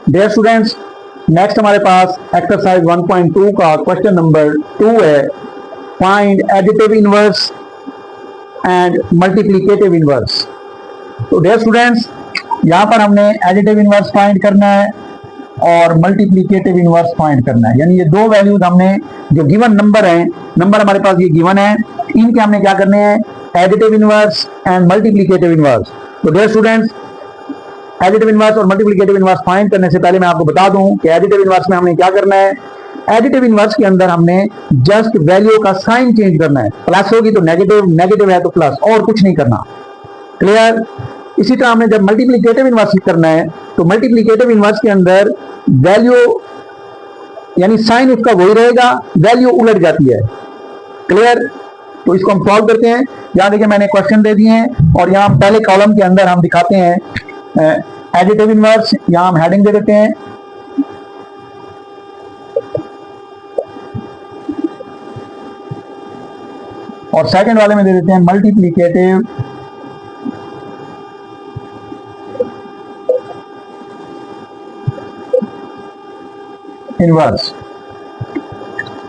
Dear students, next हमारे पास exercise 1.2 का question number 2 है, find additive inverse and multiplicative inverse. तो डियर स्टूडेंट्स, यहाँ पर हमने एडिटिव इनवर्स फाइंड करना है और मल्टीप्लिकेटिव इनवर्स फाइंड करना है। यानी ये दो वैल्यूज हमने, जो गिवन नंबर हैं, नंबर हमारे पास ये गिवन है, इनके हमने क्या करने हैं, additive inverse and multiplicative inverse. तो डियर स्टूडेंट्स, एडिटिव इनवर्स और मल्टीप्लिकेटिव इनवर्स फाइंड करने से पहले मैं आपको बता दूं कि एडिटिव इनवर्स में हमने क्या करना है। एडिटिव इनवर्स के अंदर हमने जस्ट वैल्यू का साइन चेंज करना है, प्लस होगी तो नेगेटिव, नेगेटिव है तो प्लस, और कुछ नहीं करना। क्लियर? इसी तरह हमने जब मल्टीप्लिकेटिव इनवर्स करना है तो मल्टीप्लिकेटिव इनवर्स के अंदर वैल्यू यानी साइन उसका वही रहेगा, वैल्यू उलट जाती है। क्लियर? तो इसको हम सॉल्व करते हैं। यहां देखिए मैंने क्वेश्चन दे दिए हैं और यहां पहले कॉलम के अंदर हम दिखाते हैं एडिटिव इनवर्स। यहां हम हेडिंग दे देते हैं और सेकंड वाले में दे देते हैं मल्टीप्लिकेटिव इनवर्स।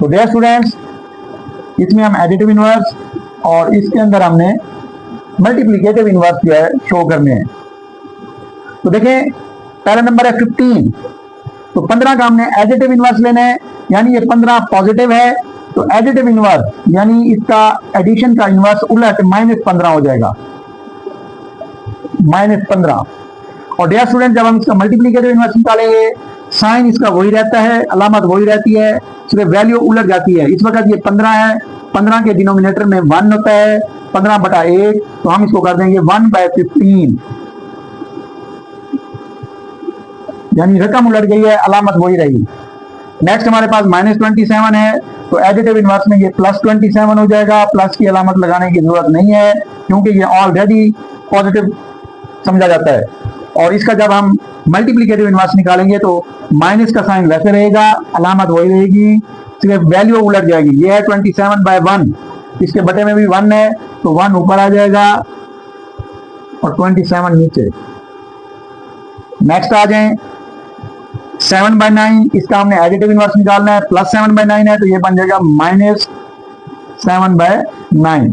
तो डियर स्टूडेंट्स, इसमें हम एडिटिव इनवर्स और इसके अंदर हमने मल्टीप्लिकेटिव इनवर्स जो है शो करने हैं। तो देखें, पहला नंबर है 15, तो 15 का हमने एडिटिव इनवर्स लेना है, यानी ये 15 पॉजिटिव है तो एडिटिव इनवर्स यानी इसका एडिशन का इनवर्स उलट -15 हो जाएगा, -15। और डियर स्टूडेंट, जब हम इसका मल्टीप्लिकेटिव इनवर्स निकालेंगे, साइन इसका वही रहता है, अलामत वही रहती है, सिर्फ वैल्यू उलट जाती है। इस वक्त ये 15 है, 15 के डिनोमिनेटर में 1 होता है, 15/1, तो हम इसको कर देंगे 1/15, यानी रकम उलट गई है, अलामत वही रही। नेक्स्ट हमारे पास -27 है, तो एडिटिव इनवर्स में ये +27 हो जाएगा। प्लस की अलामत लगाने की जरूरत नहीं है क्योंकि ये ऑलरेडी पॉजिटिव समझा जाता है। और इसका जब हम मल्टीप्लिकेटिव इनवर्स निकालेंगे तो माइनस का साइन वैसे रहेगा, अलामत वही रहेगी, सिर्फ वैल्यू उलट जाएगी। ये है 27/1, इसके बटे में भी 1 है तो 1 ऊपर आ जाएगा और 27 नीचे। नेक्स्ट आ जाए 7/9, इसका हमने एडिटिव इनवर्स निकालना है, +7/9 है तो ये बन जाएगा -7/9।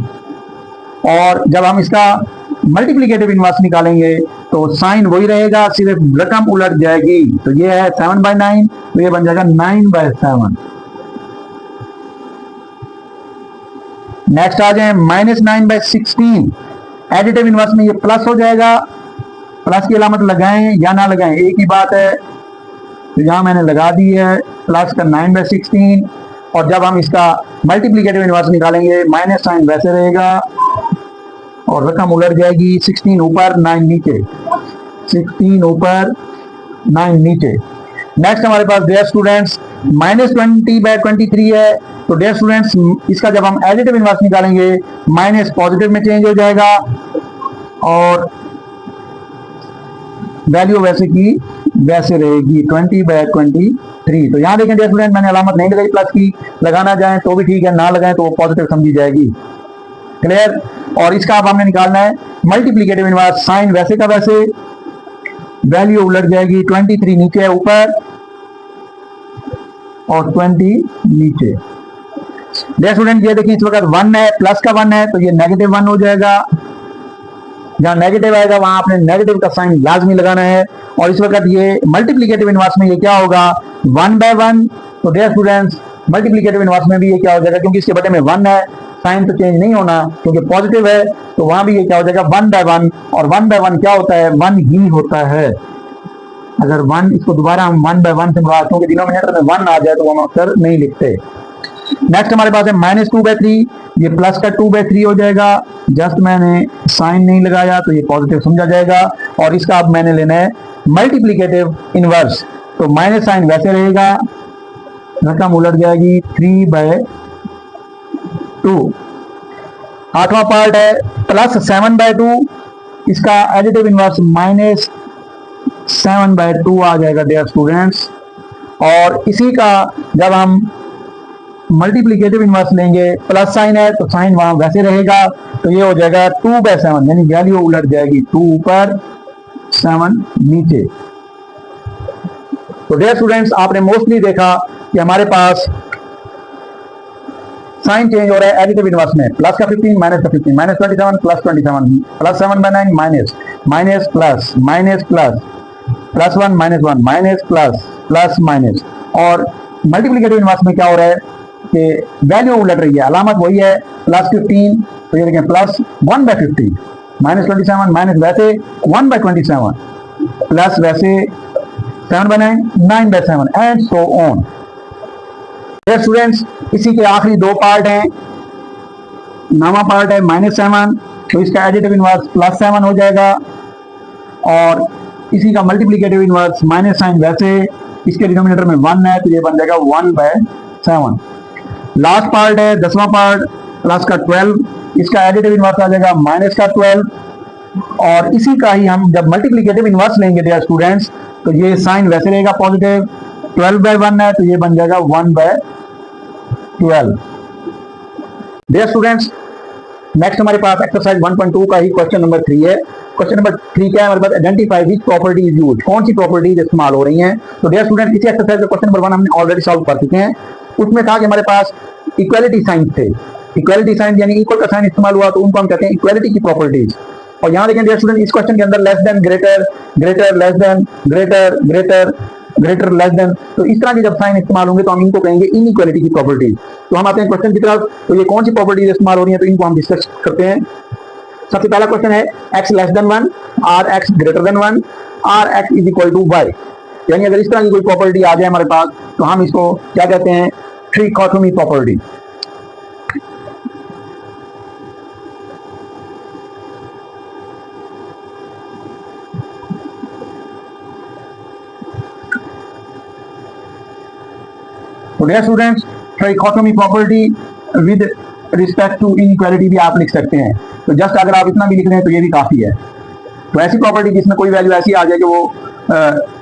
और जब हम इसका मल्टीप्लिकेटिव इनवर्स निकालेंगे तो साइन वही रहेगा, सिर्फ रकम उलट जाएगी। तो ये है 7/9, तो ये बन जाएगा 9/7। नेक्स्ट आ जाए -9/16, एडिटिव इनवर्स में ये प्लस हो जाएगा, प्लस की अलामत लगाएं या ना लगाएं एक ही बात है, तो यहां मैंने लगा दी है प्लस का 9/16। और जब हम इसका मल्टीप्लिकेटिव इनवर्स निकालेंगे, माइनस साइन वैसे रहेगा और रकम उलट जाएगी, 16 ऊपर 9 नीचे, 16 ऊपर 9 नीचे। नेक्स्ट हमारे पास डियर स्टूडेंट्स -20/23 है, तो डियर स्टूडेंट्स इसका जब हम एडिटिव इनवर्स निकालेंगे, माइनस पॉजिटिव में चेंज हो जाएगा और वैल्यू वैसे की वैसे रहेगी, 20/23। तो यहां देखें डियर स्टूडेंट, मैंने अलामत नहीं लगाई प्लस की, लगाना चाहें तो भी ठीक है, ना लगाएं तो वो पॉजिटिव समझी जाएगी। क्लियर? और इसका अब हमने निकालना है मल्टीप्लिकेटिव इनवर्स, साइन वैसे का वैसे, वैल्यू उलट जाएगी, 23 नीचे है ऊपर और 20 नीचे। डियर स्टूडेंट, ये देखिए इस वक्त 1 है, प्लस का 1 है तो ये -1 हो जाएगा, जहां नेगेटिव आएगा वहां आपने नेगेटिव का साइन लाजमी लगाना है। और इस वक्त ये मल्टीप्लिकेटिव इनवर्स में ये क्या होगा, 1/1। तो डियर स्टूडेंट्स, मल्टीप्लिकेटिव इनवर्स में भी ये क्या हो जाएगा, क्योंकि इसके बटे में 1 है, साइन तो चेंज नहीं होना क्योंकि पॉजिटिव है, तो वहां भी ये क्या हो जाएगा, 1/1। और 1/1 क्या होता है, 1 ही होता है। अगर 1, इसको दोबारा हम 1/1 से बढ़ा, क्योंकि डिनोमिनेटर में 1 आ जाए तो हम अक्सर नहीं लिखते। नेक्स्ट हमारे पास है -2/3, ये प्लस का 2/3 हो जाएगा, जस्ट मैंने साइन नहीं लगाया तो ये पॉजिटिव समझा जाएगा। और इसका अब मैंने लेना है मल्टीप्लिकेटिव इनवर्स, तो माइनस साइन वैसे रहेगा, रकम उलट जाएगी, 3/2। 8वां पार्ट है +7/2, इसका एडिटिव इनवर्स -7/2 आ जाएगा डियर स्टूडेंट्स। और इसी का जब हम मल्टीप्लिकेटिव इनवर्स लेंगे, प्लस साइन है तो साइन वहां वैसे रहेगा, तो ये हो जाएगा 2/7, यानी वैल्यू उलट जाएगी, 2 ऊपर 7 नीचे। तो डियर स्टूडेंट्स, आपने मोस्टली देखा कि हमारे पास साइन चेंज हो रहा है एडिटिव इनवर्स में। प्लस का 15 माइनस का 15, minus 27 plus 27, plus 7/9 minus minus plus minus plus plus 1 -1 minus plus plus minus. और मल्टीप्लिकेटिव इनवर्स में क्या हो रहा है कि वैल्यू उलट रही है, अलामत वही है प्लस 15, तो ये देखें प्लस 1/50 माइनस 27 माइनस वैसे 1/27 प्लस वैसे 7/9 9/7 एंड सो ऑन। स्टूडेंट्स, इसी के आखिरी दो पार्ट हैं। नवा पार्ट है -7, तो इसका एडिटिव इनवर्स +7 हो जाएगा, और इसी का मल्टीप्लिकेटिव इनवर्स माइनस साइन वैसे, इसके डिनोमिनेटर में 1 है तो ये बन जाएगा 1/7। लास्ट पार्ट है 10वां पार्ट, प्लस का 12, इसका एडिटिव इनवर्स आ जाएगा माइनस का 12, और इसी का ही हम जब मल्टीप्लिकेटिव इनवर्स लेंगे डियर स्टूडेंट्स, तो ये साइन वैसे रहेगा पॉजिटिव, 12/1 है तो ये बन जाएगा 1/12। डियर स्टूडेंट्स, नेक्स्ट हमारे पास एक्सरसाइज 1.2 का ही क्वेश्चन नंबर 3 है। क्वेश्चन नंबर 3 क्या है हमारे पास? Identify which property is used, कौन सी प्रॉपर्टीज इस्तेमाल हो रही हैं। तो डियर स्टूडेंट्स, इसी एक्सरसाइज का क्वेश्चन नंबर 1 हमने ऑलरेडी सॉल्व कर चुके हैं। उसमें था कि हमारे पास इक्वालिटी साइन थे, इक्वालिटी साइन यानी इक्वल का साइन इस्तेमाल हुआ तो उनको हम कहते हैं इक्वालिटी की प्रॉपर्टीज। और यहाँ देखें डियर स्टूडेंट, इस क्वेश्चन के अंदर less than, greater, greater less than, greater greater greater less than, तो इस तरह के जब साइन इस्तेमाल होंगे तो हम इनको कहेंगे इनइक्वालिटी की प्रॉपर्टीज। तो हम आते हैं क्वेश्चन की तरफ, तो ये कौन सी प्रॉपर्टीज इस्तेमाल हो रही है, तो इनको हम डिस्कस करते हैं। सबसे पहला क्वेश्चन है x लेस देन 1 और x ग्रेटर देन 1 और x is equal to y, यानी अगर इस तरह की कोई प्रॉपर्टी आ जाए हमारे पास तो हम इसको क्या कहते हैं? Trichotomy property. तो dear students, trichotomy property with respect to inequality भी आप लिख सकते हैं। तो जस्ट अगर आप इतना भी लिख लें तो ये भी काफी है। तो ऐसी प्रॉपर्टी जिसमें कोई वैल्यू ऐसी आ जाए कि वो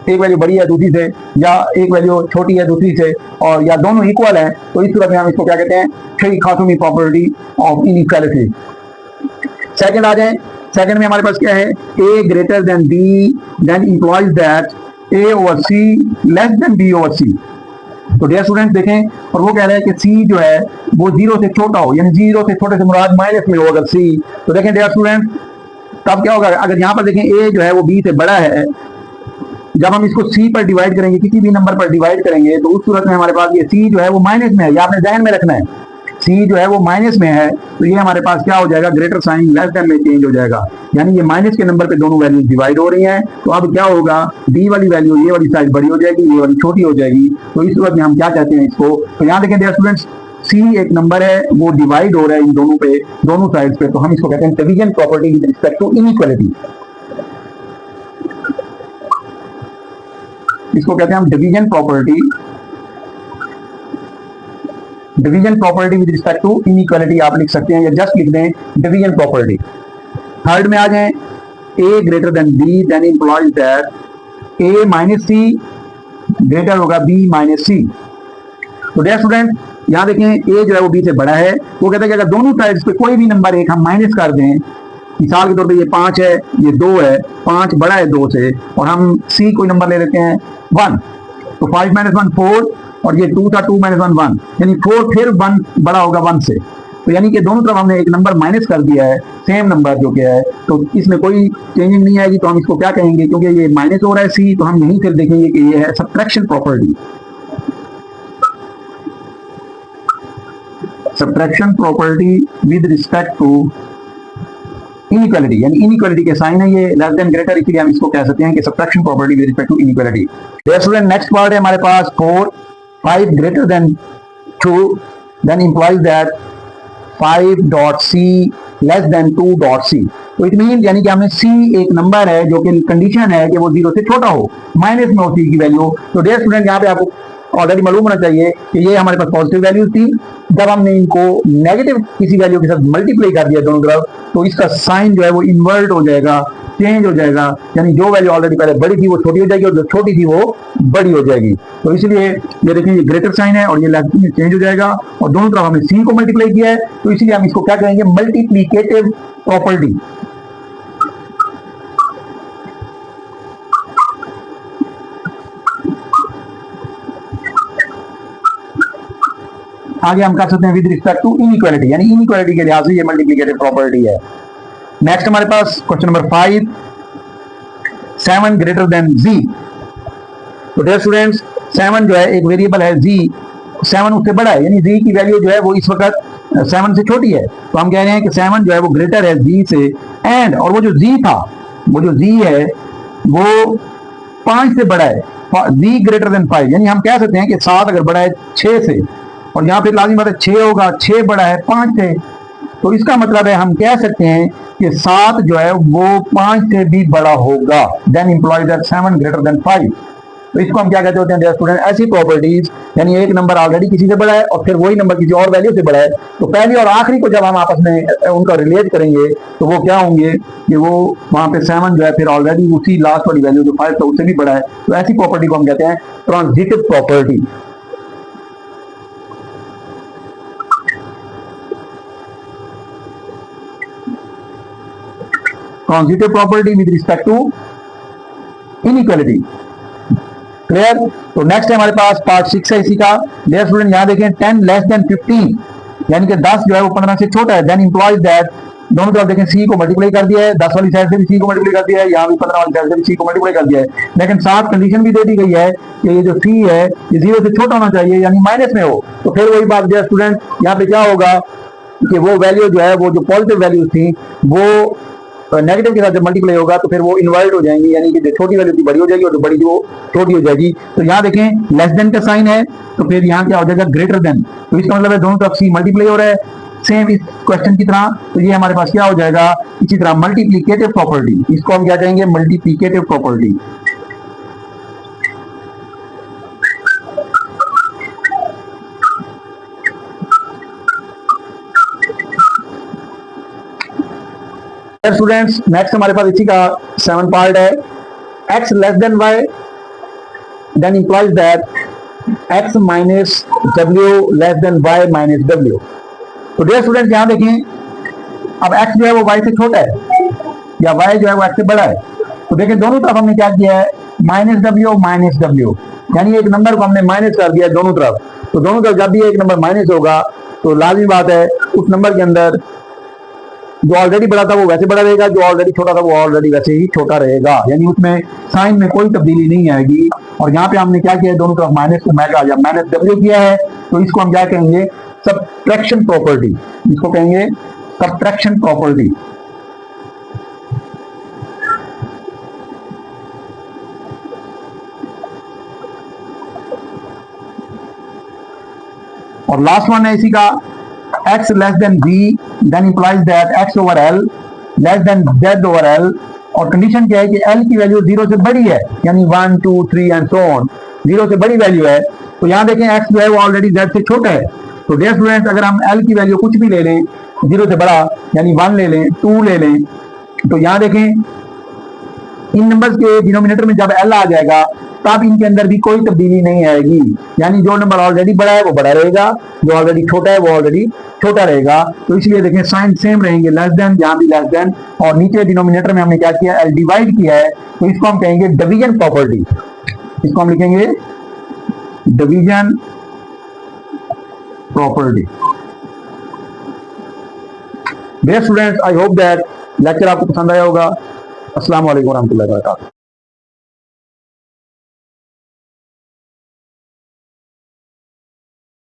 एक वैल्यू बड़ी है दूसरी से, या एक वैल्यू छोटी है दूसरी से, और या दोनों इक्वल है, तो इस सूरत में हम इसको क्या कहते हैं? Trichotomy property of inequality. Second आ जाए, सेकंड में हमारे पास क्या है? a greater than b then implies that a over c less than b over c। तो डियर स्टूडेंट्स देखें, और वो कह रहे हैं कि c जो है वो 0 से छोटा हो, यानी 0 से छोटे से मुराद माइनस में हो अगर c। तो देखें डियर स्टूडेंट्स, तब क्या होगा? अगर यहाँ पर देखें a जो है वो b से बड़ा है, जब हम इसको c पर डिवाइड करेंगे, किसी भी नंबर पर डिवाइड करेंगे, तो उस सूरत में हमारे पास ये c जो है वो माइनस में है, या आपने ध्यान में रखना है c जो है वो माइनस में है, तो ये हमारे पास क्या हो जाएगा? ग्रेटर साइन लेस देन में चेंज हो जाएगा, यानी ये माइनस के नंबर पे दोनों वैल्यूज डिवाइड हो रही हैं। तो अब क्या होगा? d वाली वैल्यू ये वाली साइड बड़ी हो जाएगी, ये वाली छोटी हो जाएगी। तो इस सूरत में हम क्या कहते हैं इसको? तो यहाँ देखें डियर स्टूडेंट्स, c एक नंबर है, वो डिवाइड हो रहा है इन दोनों पे, दोनों साइड पे, तो हम इसको कहते हैं division property with respect to inequality. इसको कहते हैं हम division property, division property with respect to inequality आप लिख सकते हैं, या जस्ट लिख दें डिवीजन प्रॉपर्टी। थर्ड में आ जाएं, a greater than b then implies that a minus c greater होगा b माइनस c। तो डियर स्टूडेंट, यहाँ देखें a जो है वो b से बड़ा है, वो कहता है कि अगर दोनों साइड्स पे कोई भी नंबर एक हम माइनस कर दें, मिसाल के तौर पे ये 5 है, ये 2 है, 5 बड़ा है 2 से, और हम c कोई नंबर ले लेते हैं 1, तो 5 - 1 4, और ये 2 था, 2 - 1 1, यानी 4 फिर 1 बड़ा होगा 1 से, तो यानी कि दोनों तरफ हमने एक नंबर माइनस कर दिया है, सेम नंबर जो क्या है, तो इसमें कोई चेंजिंग नहीं आएगी। तो हम इसको क्या कहेंगे? क्योंकि ये माइनस हो रहा है c, तो हम यहीं फिर देखेंगे कि ये है subtraction property. Subtraction property with respect to inequality, यानी इनइक्वालिटी के साइन है ये लेस देन ग्रेटर, इसलिए हम इसको कह सकते हैं कि subtraction property with respect to inequality. Dear student, next part है हमारे पास 4 5 greater than 2 then implies that 5.c less than 2.c। तो इट मीन यानी कि हमें c एक नंबर है जो कि कंडीशन है कि वो 0 से छोटा हो, माइनस में हो c की वैल्यू। तो डियर स्टूडेंट, यहाँ पे आपको ऑलरेडी मालूम होना चाहिए कि ये हमारे पास पॉजिटिव वैल्यूज थी, जब हमने इनको नेगेटिव किसी वैल्यू के साथ मल्टीप्लाई कर दिया दोनों तरफ, तो इसका साइन जो है वो इन्वर्ट हो जाएगा, चेंज हो जाएगा, यानी जो वैल्यू ऑलरेडी पहले बड़ी थी वो छोटी हो जाएगी, और जो छोटी थी वो बड़ी हो जाएगी। तो इसलिए ये देखिए, ये ग्रेटर साइन है और ये लेस में चेंज हो जाएगा, और दोनों तरफ हमने सी को मल्टीप्लाई किया है, तो इसलिए हम इसको क्या कहेंगे? Multiplicative property. आगे हम कर सकते हैं विद रिस्पेक्ट टू इनइक्वालिटी, यानी इनइक्वालिटी के लिहाज से ये मल्टीप्लिकेटिव प्रॉपर्टी है। नेक्स्ट हमारे पास क्वेश्चन नंबर 5, 7 ग्रेटर देन जी। तो डियर स्टूडेंट्स 7 जो है एक वेरिएबल है जी, 7 उससे बड़ा है, यानी जी की वैल्यू जो है वो इस वक्त 7 से छोटी है। तो हम कह रहे हैं कि 7 जो है वो ग्रेटर है जी से, एंड और वो जो जी था, वो जो जी है वो 5 से बड़ा है, जी ग्रेटर देन 5, यानी हम कह सकते हैं कि 7 अगर बड़ा है 6 से, और यहाँ पे लाजिम बात है 6 होगा, 6 बड़ा है 5 से, तो इसका मतलब है हम कह सकते हैं कि 7 जो है वो 5 से भी बड़ा होगा, then implies that 7 greater than 5। तो इसको हम क्या कहते होते हैं डियर स्टूडेंट, ऐसी प्रॉपर्टीज, यानी एक नंबर ऑलरेडी किसी से बड़ा है और फिर वही नंबर किसी और वैल्यू से बड़ा है, तो पहली और आखिरी को जब हम आपस में उनका रिलेट करेंगे तो वो क्या होंगे कि वो वहां पे 7 जो है फिर ऑलरेडी उसी लास्ट वाली वैल्यू जो 5 था उससे भी बड़ा है। तो ऐसी प्रॉपर्टी को हम कहते हैं transitive property. Transitive property with respect to inequality. Clear? तो नेक्स्ट है हमारे पास पार्ट 6 है इसी का। डियर स्टूडेंट यहाँ देखें 10 लेस देन 15, यानी कि 10 जो है वो 15 से छोटा है, देन इंप्लॉइज दैट, दोनों तरफ देखें सी को मल्टीप्लाई कर दिया है, 10 वाली साइड से भी सी को मल्टीप्लाई कर दिया है, यहाँ भी 15 वाली साइड से भी सी को मल्टीप्लाई कर दिया है, लेकिन साथ कंडीशन भी दे दी गई है कि ये जो सी है ये 0 से छोटा होना चाहिए, यानी माइनस में हो। तो फिर वही बात डियर स्टूडेंट यहाँ पे क्या होगा कि वो वैल्यू जो है वो जो पॉजिटिव वैल्यूज थी वो नेगेटिव के साथ जब मल्टीप्लाई होगा तो फिर वो इन्वर्ट हो जाएंगी, यानी कि जो छोटी वैल्यू थी बड़ी हो जाएगी और जो बड़ी थी वो छोटी हो जाएगी। तो यहाँ देखें लेस देन का साइन है, तो फिर यहाँ क्या हो जाएगा ग्रेटर देन, तो इसका मतलब है दोनों तरफ सी मल्टीप्लाई हो रहा है सेम इस क्वेश्चन की तरह। तो ये हमारे पास क्या हो जाएगा इसी तरह मल्टीप्लीकेटिव प्रॉपर्टी, इसको हम क्या कहेंगे मल्टीप्लीकेटिव प्रॉपर्टी। स्टूडेंट्स नेक्स्ट हमारे पास इसी का 7 पार्ट है, x less than y, then implies that x minus w less than y minus w। तो डियर स्टूडेंट्स यहाँ देखें अब x जो है वो y से छोटा है या y जो है वो x से बड़ा है, तो देखें दोनों तरफ हमने क्या किया है माइनस w, यानी एक नंबर को हमने माइनस कर दिया दोनों तरफ। तो दोनों तरफ जब भी एक नंबर माइनस होगा तो लाजिमी बात है उस नंबर के अंदर जो ऑलरेडी बड़ा था वो वैसे बड़ा रहेगा, जो ऑलरेडी छोटा था वो ऑलरेडी वैसे ही छोटा रहेगा, यानी उसमें साइन में कोई तब्दीली नहीं आएगी। और यहाँ पे हमने क्या किया है दोनों तरफ माइनस को माइनस डब्ल्यू किया है, तो इसको हम क्या कहेंगे सबट्रैक्शन प्रॉपर्टी, इसको कहेंगे सबट्रैक्शन प्रॉपर्टी। और लास्ट वन है इसी का x less than b, then implies that x over l less than z over l, और कंडीशन क्या है कि l की वैल्यू 0 से बड़ी है, यानी 1 2 3 एंड सो ऑन, 0 से बड़ी वैल्यू है। तो यहाँ देखें x जो है वो ऑलरेडी z से छोटा है, तो डियर स्टूडेंट्स अगर हम l की वैल्यू कुछ भी ले लें 0 से बड़ा, यानी 1 ले लें 2 ले लें, तो यहाँ देखें इन नंबर्स के डिनोमिनेटर में जब l आ जाएगा तब इनके अंदर भी कोई तब्दीली नहीं आएगी, यानी जो नंबर ऑलरेडी बड़ा है वो बड़ा रहेगा, जो ऑलरेडी छोटा है वो ऑलरेडी छोटा रहेगा। तो इसलिए देखें साइन सेम रहेंगे, लेस देन यहाँ भी लेस देन, और नीचे डिनोमिनेटर में हमने क्या किया एल डिवाइड किया है, तो इसको हम कहेंगे डिवीजन प्रॉपर्टी, इसको हम लिखेंगे division property. Dear students I hope that lecture आपको पसंद आया होगा। अस्सलाम वालेकुम रहमतुल्लाहि व बरकातहू।